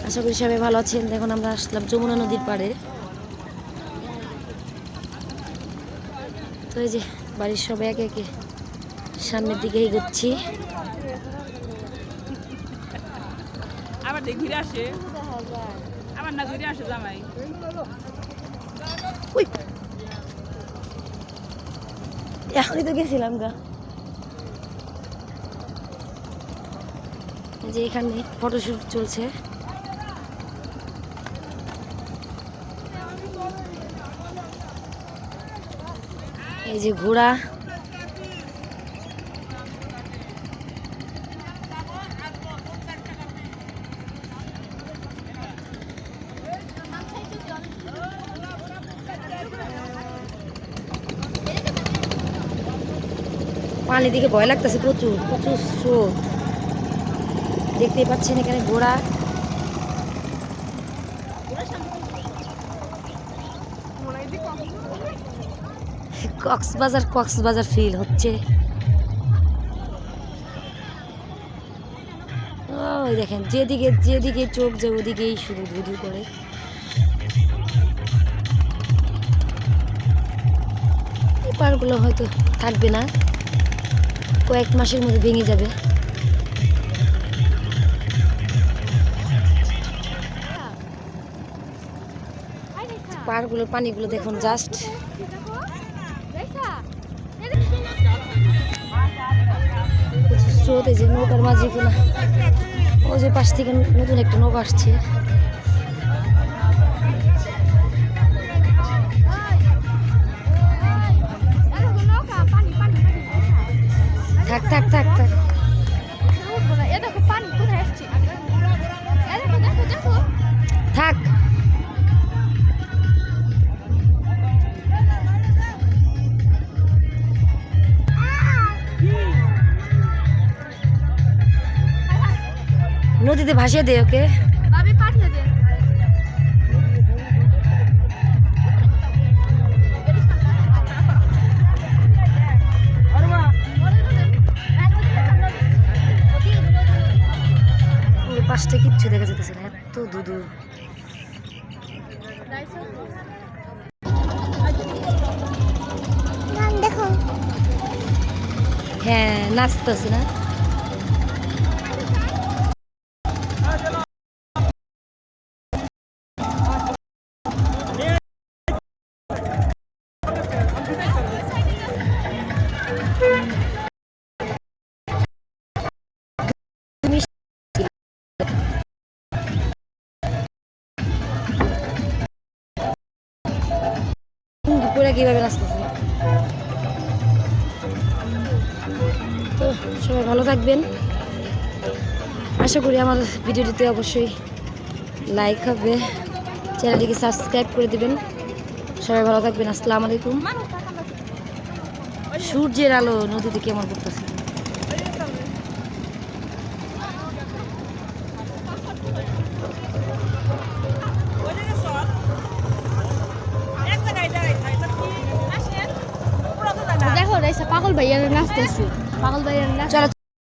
আশা করি সবাই ভালো আছেন। দেখুন আমরা আসলাম যমুনা নদীর পাড়ে। তো এই যে বাড়ির সবাই একে একে সামনের দিকে এগোচ্ছি। আবার দেখ ঘুরে আসে, আবার না ঘুরে আসে জামাই। এখনই তো গেছিলাম গা। যে এখানে ফটোশুট চলছে। এই যে ঘোড়া, পানি দিকে ভয় লাগতেছে, প্রচুর প্রচুর স্রোত। দেখতেই পাচ্ছেন এখানে ঘোড়া। কক্সবাজার ফিল হচ্ছে। ওই দেখেন যেদিকে যেদিকে চোখ যায় ওদিকেই শুধু ধুধু করে। এই পাড়গুলো হয়তো থাকবে না, কয়েক মাসের মধ্যে ভেঙে যাবে। পাহাড়গুলো পানিগুলো দেখুন জাস্ট। স্রোত, এই যে নৌকার মাঝিগুলো, ওই যে পাশ থেকে নতুন একটা নৌকা আসছে। থাক থাক থাক থাক থাক। নদীতে ভাসিয়ে দে ওকে। ওই পাশটা কিচ্ছু দেখা যেতেছে না, এত দুধু। হ্যাঁ নাচতেছে না। পুরা কিভাবে নাচতেছে। তো সবাই ভালো থাকবেন। আশা করি আমার ভিডিওটিতে অবশ্যই লাইক হবে, চ্যানেলটিকে সাবস্ক্রাইব করে দিবেন। সবাই ভালো থাকবেন। আসসালামু আলাইকুম। সূর্যের আলো নদীতে কেমন করতেছে। দেখো পাগল ভাইয়ার নাচতেছে, পাগল ভাইয়ার নাচ।